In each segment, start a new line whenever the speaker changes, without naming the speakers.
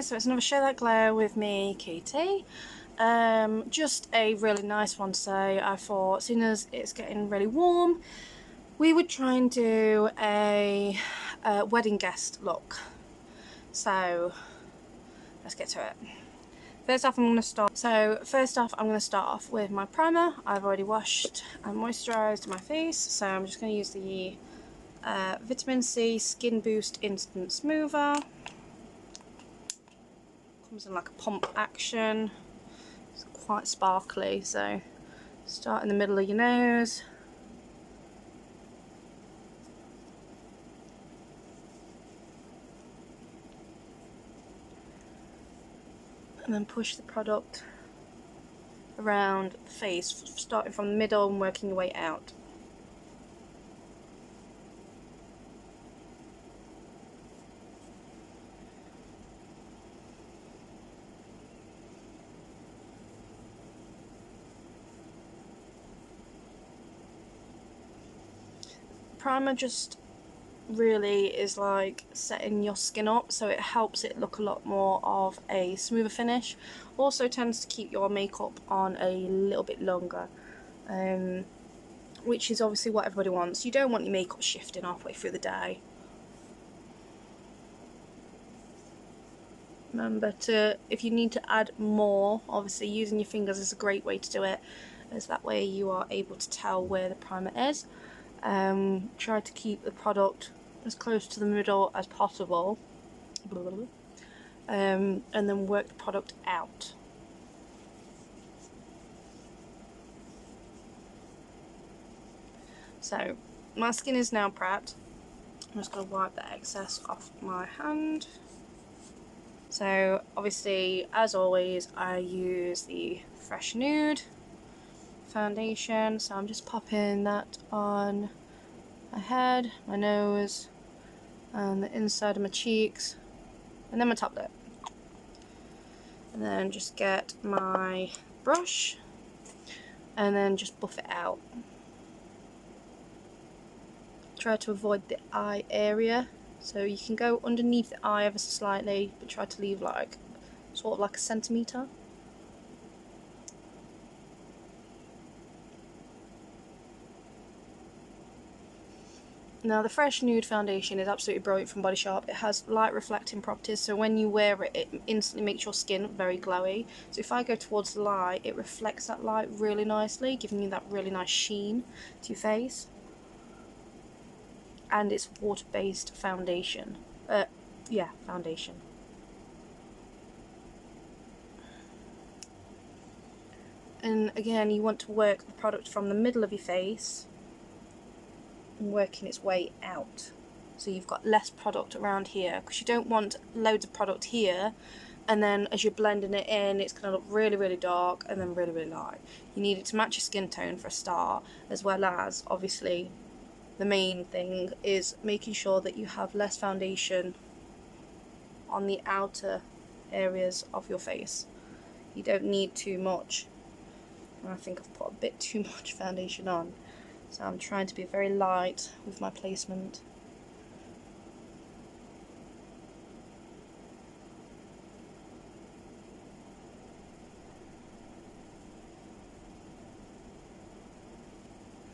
guys, so it's another Share That Glow with me, Katie. Just a really nice one today. I thought, seeing as it's getting really warm, we would try and do a wedding guest look. So let's get to it. First off, I'm going to start off with my primer. I've already washed and moisturised my face, so I'm just going to use the Vitamin C Skin Boost Instant Smoother. Comes in like a pump action. It's quite sparkly, so start in the middle of your nose. And then push the product around the face, starting from the middle and working your way out. Primer just really is like setting your skin up, so it helps it look a lot more of a smoother finish. Also tends to keep your makeup on a little bit longer, which is obviously what everybody wants. You don't want your makeup shifting halfway through the day. Remember to, if you need to add more, obviously using your fingers is a great way to do it, as that way you are able to tell where the primer is. Try to keep the product as close to the middle as possible, and then work the product out. So my skin is now prepped. I'm just going to wipe the excess off my hand. So obviously, as always, I use the Fresh Nude foundation, so I'm just popping that on my head, my nose, and the inside of my cheeks, and then my top lip. And then just get my brush and then just buff it out. Try to avoid the eye area, so you can go underneath the eye ever so slightly, but try to leave like sort of like a centimetre. Now the Fresh Nude foundation is absolutely brilliant from Body Shop. It has light reflecting properties, so when you wear it, it instantly makes your skin very glowy. So if I go towards the light, it reflects that light really nicely, giving you that really nice sheen to your face. And it's water-based foundation. Foundation. And again, you want to work the product from the middle of your face and working its way out, so you've got less product around here, because you don't want loads of product here and then as you're blending it in it's going to look really, really dark and then really, really light. You need it to match your skin tone for a start, as well as obviously the main thing is making sure that you have less foundation on the outer areas of your face. You don't need too much. I think I've put a bit too much foundation on, so I'm trying to be very light with my placement.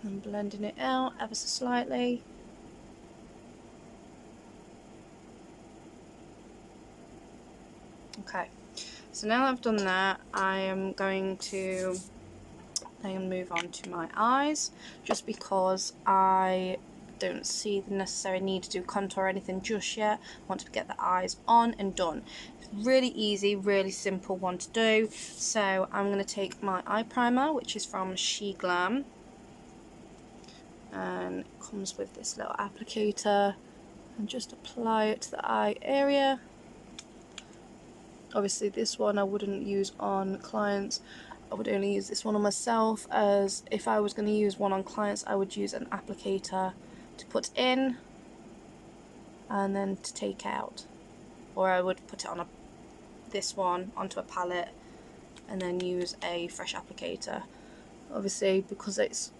And blending it out ever so slightly. Okay, so now that I've done that, I am going to move on to my eyes, just because I don't see the necessary need to do contour or anything just yet. I want to get the eyes on and done. It's really easy, really simple one to do. So I'm going to take my eye primer, which is from SHEINSHEGLAM, and it comes with this little applicator, and just apply it to the eye area. Obviously this one I wouldn't use on clients. I would only use this one on myself, as if I was going to use one on clients I would use an applicator to put in and then to take out, or I would put it on this one onto a palette and then use a fresh applicator. Obviously because it's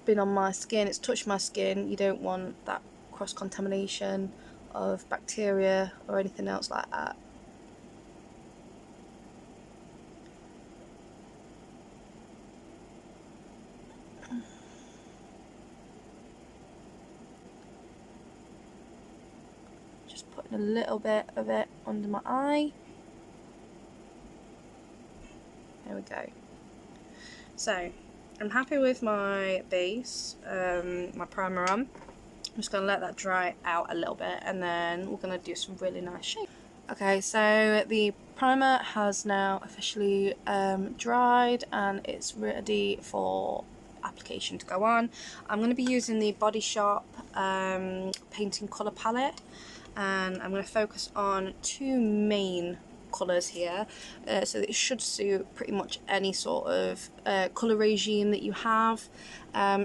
been on my skin, it's touched my skin, you don't want that cross contamination of bacteria or anything else like that. a little bit of it under my eye. There we go. So I'm happy with my base, my primer on. I'm just going to let that dry out a little bit, and then we're going to do some really nice shapes. Okay, so the primer has now officially dried and it's ready for application to go on. I'm going to be using the Body Shop painting colour palette, and I'm going to focus on two main colours here, so that it should suit pretty much any sort of colour regime that you have.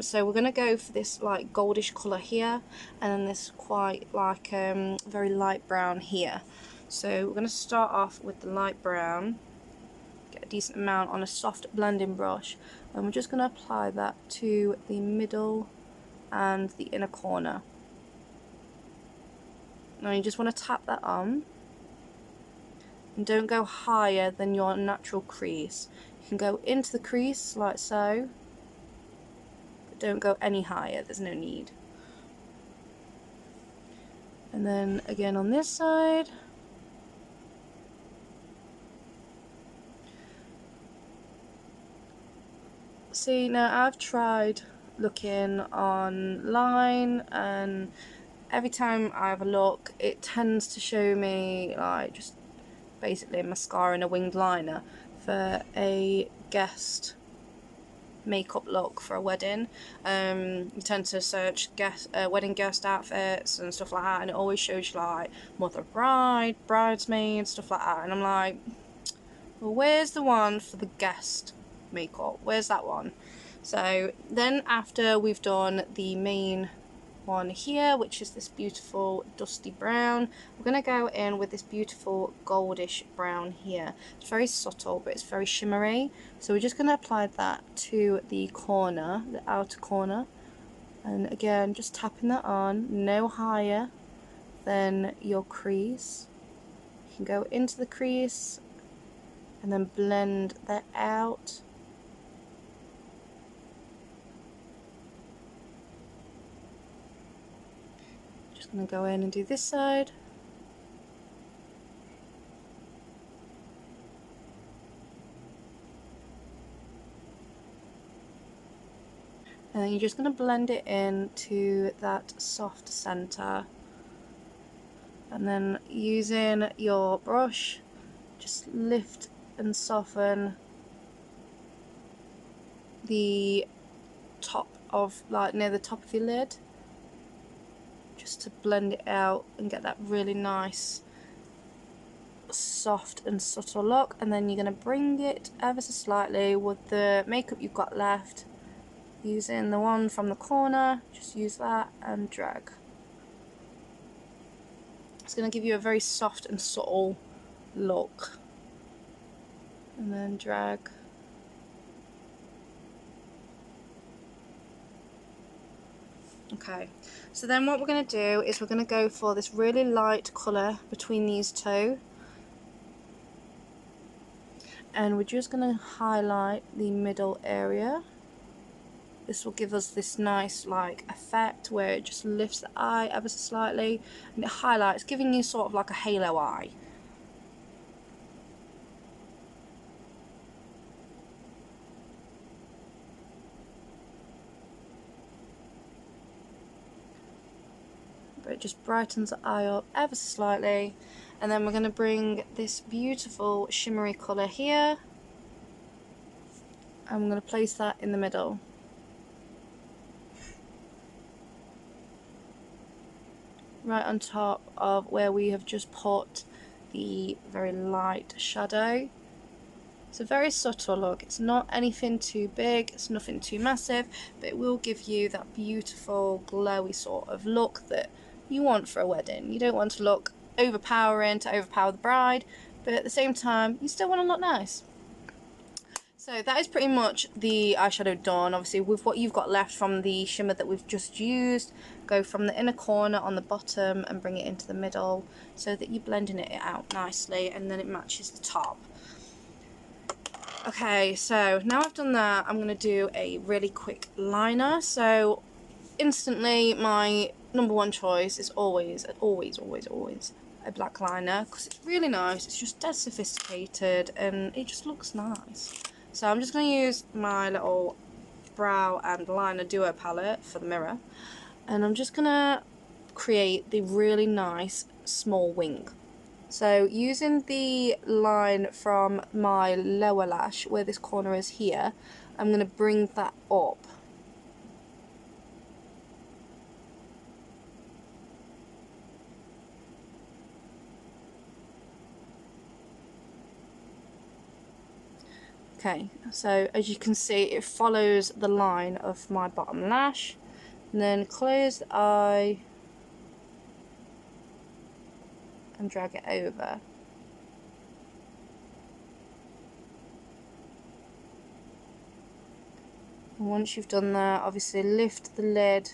So we're going to go for this like goldish colour here, and then this quite like very light brown here. So we're going to start off with the light brown, get a decent amount on a soft blending brush, and we're just going to apply that to the middle and the inner corner. Now you just want to tap that on, and don't go higher than your natural crease. You can go into the crease like so, but don't go any higher, there's no need. And then again on this side. See, now I've tried looking online, and every time I have a look it tends to show me like just basically a mascara and a winged liner for a guest makeup look for a wedding. You tend to search wedding guest outfits and stuff like that, and it always shows you like mother of bride, bridesmaid, stuff like that, and I'm like, well, where's the one for the guest makeup? Where's that one? So then after we've done the main one here, which is this beautiful dusty brown, we're going to go in with this beautiful goldish brown here. It's very subtle, but it's very shimmery, so we're just going to apply that to the corner, the outer corner, and again just tapping that on, no higher than your crease. You can go into the crease and then blend that out. Just going to go in and do this side. And then you're just going to blend it into that soft centre. And then using your brush, just lift and soften the top of, like near the top of your lid, just to blend it out and get that really nice soft and subtle look. And then you're going to bring it ever so slightly with the makeup you've got left, using the one from the corner, just use that and drag. It's going to give you a very soft and subtle look. And then drag. Okay, so then what we're going to do is we're going to go for this really light colour between these two, and we're just going to highlight the middle area. This will give us this nice like effect where it just lifts the eye ever so slightly, and it highlights, giving you sort of like a halo eye. But it just brightens the eye up ever so slightly. And then we're going to bring this beautiful shimmery colour here, and I'm going to place that in the middle. Right on top of where we have just put the very light shadow. It's a very subtle look, it's not anything too big, it's nothing too massive, but it will give you that beautiful glowy sort of look that you want for a wedding. You don't want to look overpowering to overpower the bride, but at the same time you still want to look nice. So that is pretty much the eyeshadow done. Obviously with what you've got left from the shimmer that we've just used, go from the inner corner on the bottom and bring it into the middle so that you're blending it out nicely, and then it matches the top. Okay, so now I've done that, I'm going to do a really quick liner. So instantly my number one choice is always a black liner because it's really nice. It's just dead sophisticated and it just looks nice. So I'm just going to use my little brow and liner duo palette for the mirror, and I'm just going to create the really nice small wing. So using the line from my lower lash where this corner is here, I'm going to bring that up. Okay, so as you can see, it follows the line of my bottom lash, and then close the eye and drag it over. And once you've done that, obviously lift the lid .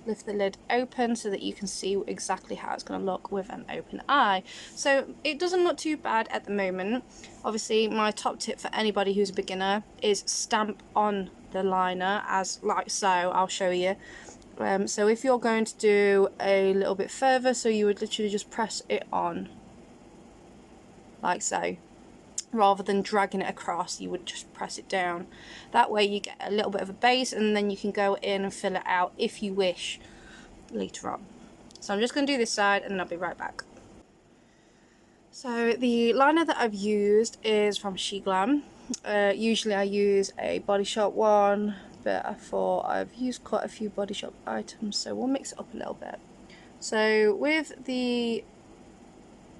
Lift the lid open so that you can see exactly how it's going to look with an open eye. So it doesn't look too bad at the moment. Obviously, my top tip for anybody who's a beginner is stamp on the liner as like so. I'll show you. So if you're going to do a little bit further, so you would literally just press it on like so. Rather than dragging it across, you would just press it down. That way you get a little bit of a base, and then you can go in and fill it out if you wish later on. So I'm just going to do this side and then I'll be right back. So the liner that I've used is from SHEIGLAM. Usually I use a Body Shop one, but I thought I've used quite a few Body Shop items, so we'll mix it up a little bit. So with the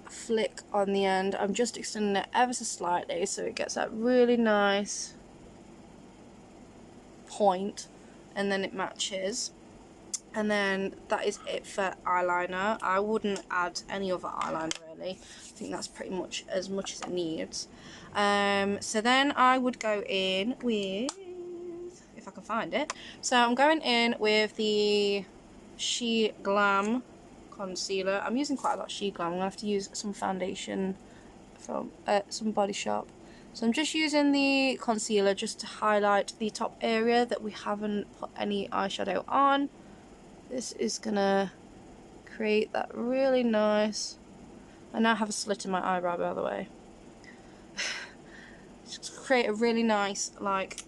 flick on the end, I'm just extending it ever so slightly so it gets that really nice point, and then it matches. And then that is it for eyeliner. I wouldn't add any other eyeliner really. I think that's pretty much as it needs. So then I would go in with, if I can find it, so I'm going in with the SHEIGLAM concealer. I'm using quite a lot of SHEIGLAM. I'm going to have to use some foundation from some Body Shop. So I'm just using the concealer just to highlight the top area that we haven't put any eyeshadow on. This is going to create that really nice... I now have a slit in my eyebrow, by the way. Just create a really nice, like,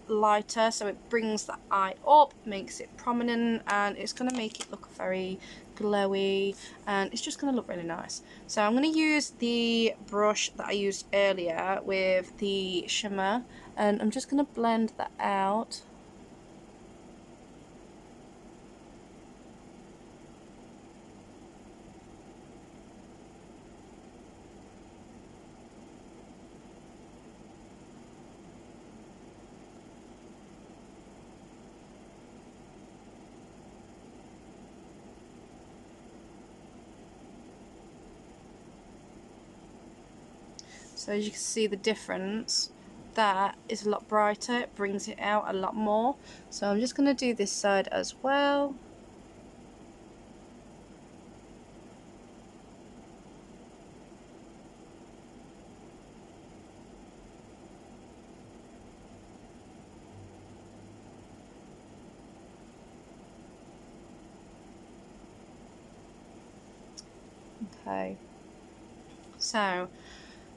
lighter, so it brings the eye up, makes it prominent, and it's going to make it look very glowy, and it's just going to look really nice. So I'm going to use the brush that I used earlier with the shimmer, and I'm just going to blend that out. So as you can see the difference, that is a lot brighter, it brings it out a lot more. So I'm just going to do this side as well. Okay, so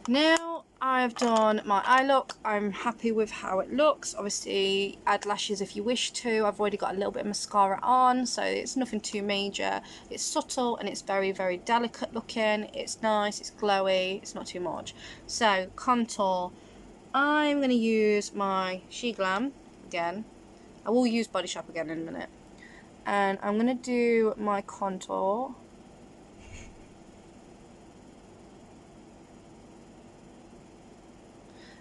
now I've done my eye look. I'm happy with how it looks. Obviously add lashes if you wish to. I've already got a little bit of mascara on, so it's nothing too major. It's subtle and it's very, very delicate looking. It's nice, it's glowy, it's not too much. So contour, I'm going to use my SHEIGLAM again. I will use Body Shop again in a minute. And I'm going to do my contour.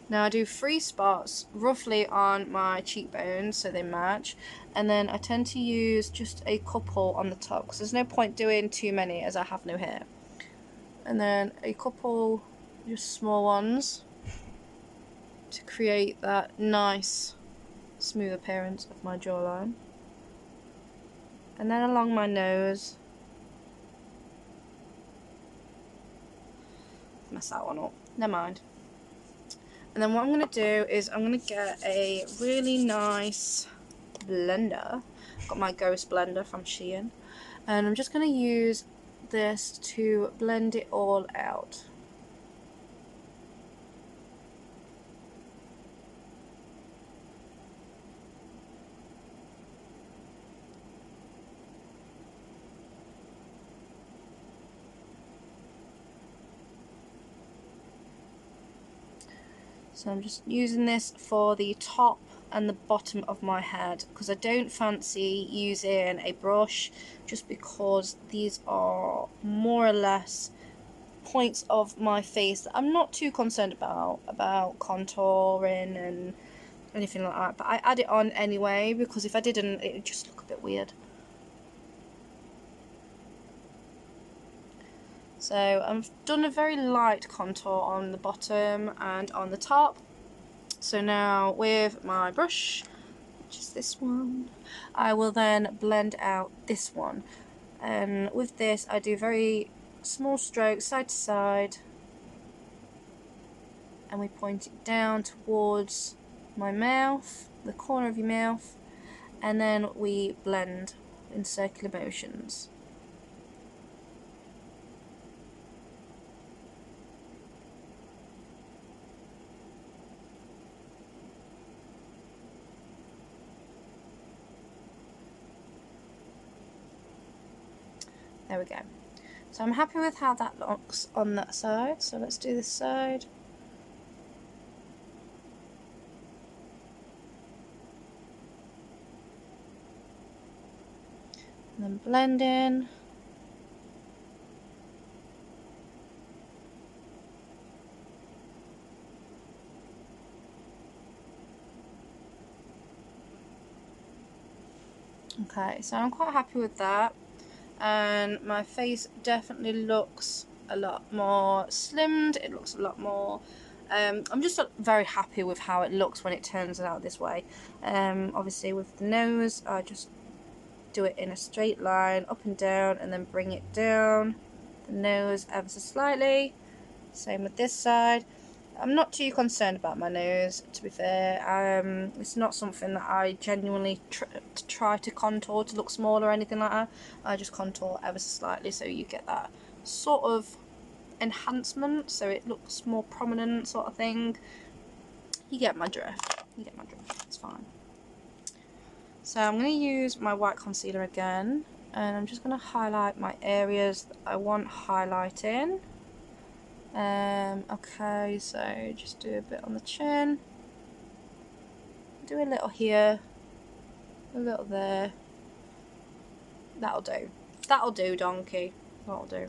Now I do 3 spots roughly on my cheekbones so they match, and then I tend to use just a couple on the top because there's no point doing too many as I have no hair. And then a couple just small ones to create that nice smooth appearance of my jawline. And then along my nose. Mess that one up, never mind. And then what I'm going to do is I'm going to get a really nice blender. I've got my Ghost blender from Shein, and I'm just going to use this to blend it all out. So I'm just using this for the top and the bottom of my head because I don't fancy using a brush, just because these are more or less points of my face that I'm not too concerned about contouring and anything like that, but I add it on anyway because if I didn't it would just look a bit weird. So I've done a very light contour on the bottom and on the top. So now with my brush, which is this one, I will then blend out this one. And with this I do very small strokes side to side, and we point it down towards my mouth, the corner of your mouth, and then we blend in circular motions. There we go. So I'm happy with how that looks on that side, so let's do this side. And then blend in. Okay, so I'm quite happy with that, and my face definitely looks a lot more slimmed. It looks a lot more I'm just very happy with how it looks when it turns out this way. Obviously with the nose I just do it in a straight line up and down, and then bring it down the nose ever so slightly. Same with this side. I'm not too concerned about my nose, to be fair. It's not something that I genuinely try to contour to look small or anything like that. I just contour ever so slightly so you get that sort of enhancement, so it looks more prominent sort of thing. You get my drift. You get my drift. It's fine. So I'm going to use my white concealer again, and I'm just going to highlight my areas that I want highlighting. Okay, so just do a bit on the chin, do a little here, a little there. That'll do. That'll do, donkey. That'll do.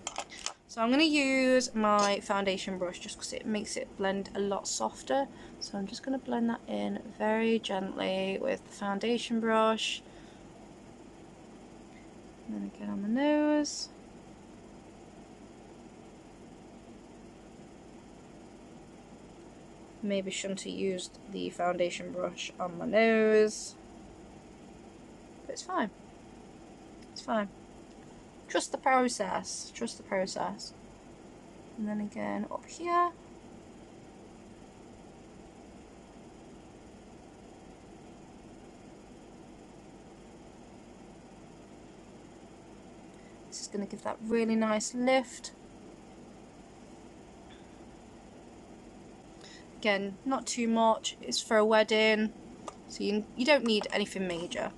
So I'm going to use my foundation brush just because it makes it blend a lot softer. So I'm just going to blend that in very gently with the foundation brush. And then again on the nose. Maybe shouldn't have used the foundation brush on my nose, but it's fine. It's fine. Trust the process. Trust the process. And then again up here. This is going to give that really nice lift. Again, not too much. It's for a wedding, so you don't need anything major.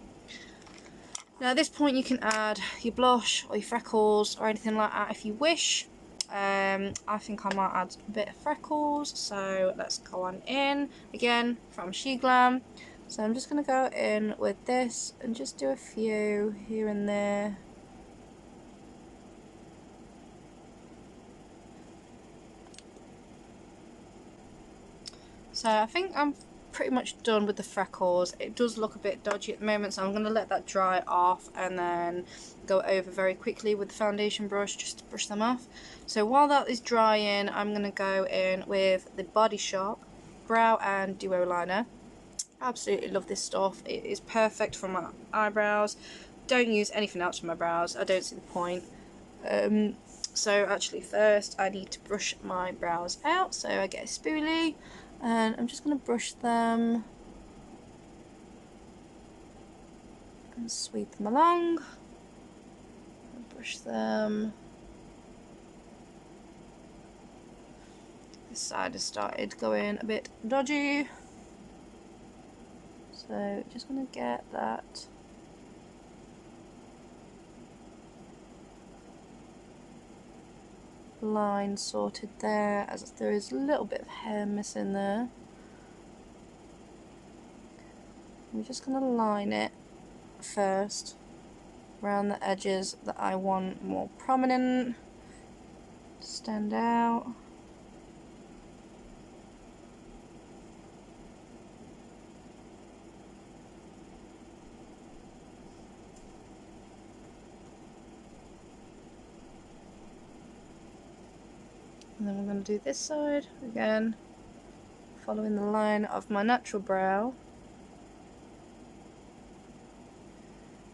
Now at this point you can add your blush or your freckles or anything like that if you wish. I think I might add a bit of freckles, so let's go on in. Again, from SHEIGLAM. So I'm just going to go in with this and just do a few here and there. So I think I'm pretty much done with the freckles. It does look a bit dodgy at the moment, so I'm going to let that dry off and then go over very quickly with the foundation brush just to brush them off. So while that is drying, I'm going to go in with the Body Shop Brow and Duo Liner. Absolutely love this stuff. It is perfect for my eyebrows. Don't use anything else for my brows. I don't see the point. So actually first I need to brush my brows out. So I get a spoolie and I'm just going to brush them and sweep them along. Brush them. This side has started going a bit dodgy, so just going to get that line sorted there, as there is a little bit of hair missing there. I'm just going to line it first around the edges that I want more prominent to stand out. And then we're going to do this side again, following the line of my natural brow.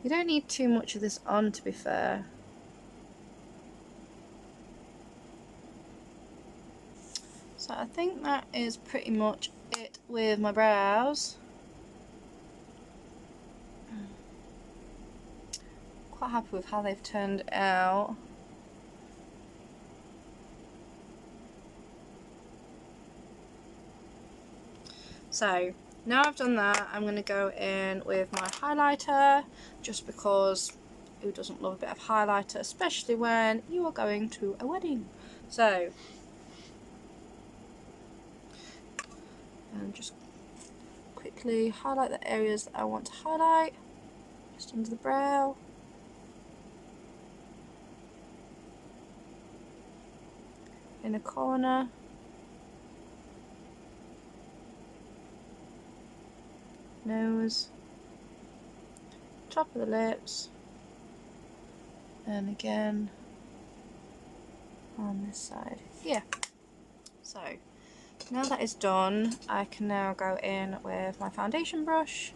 You don't need too much of this on, to be fair. So I think that is pretty much it with my brows. Quite happy with how they've turned out. So now I've done that, I'm going to go in with my highlighter, just because who doesn't love a bit of highlighter, especially when you are going to a wedding. So, and just quickly highlight the areas that I want to highlight, just under the brow. In a corner. Nose, top of the lips, and again on this side here. So now that is done, I can now go in with my foundation brush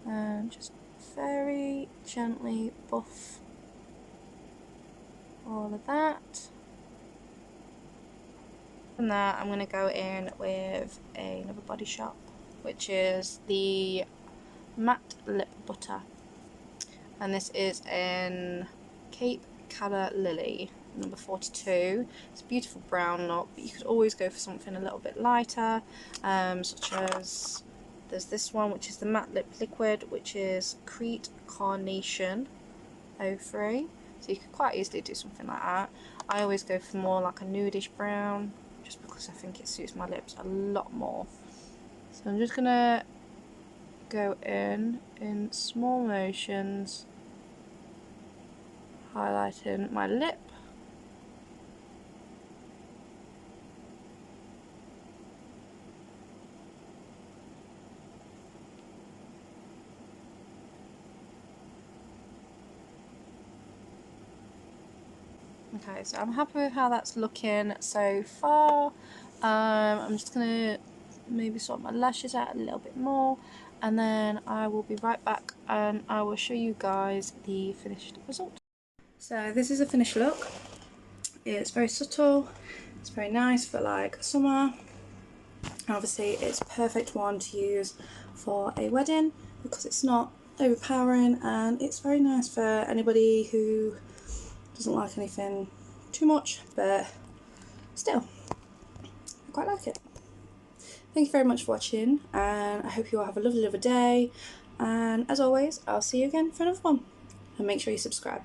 and just very gently buff all of that. From that, I'm going to go in with another Body Shop, which is the matte lip butter, and this is in Cape Calla Lily number 42. It's a beautiful brown look, but you could always go for something a little bit lighter, such as there's this one, which is the matte lip liquid, which is Crete Carnation 03, so you could quite easily do something like that. I always go for more like a nudish brown, just because I think it suits my lips a lot more. So I'm just gonna go in small motions, highlighting my lip. Okay, so I'm happy with how that's looking so far. I'm just gonna maybe sort my lashes out a little bit more, and then I will be right back and I will show you guys the finished result. So this is a finished look. It's very subtle, it's very nice for like summer. Obviously it's a perfect one to use for a wedding because it's not overpowering, and it's very nice for anybody who doesn't like anything too much, but still, I quite like it. Thank you very much for watching, and I hope you all have a lovely day, and as always, I'll see you again for another one, and make sure you subscribe.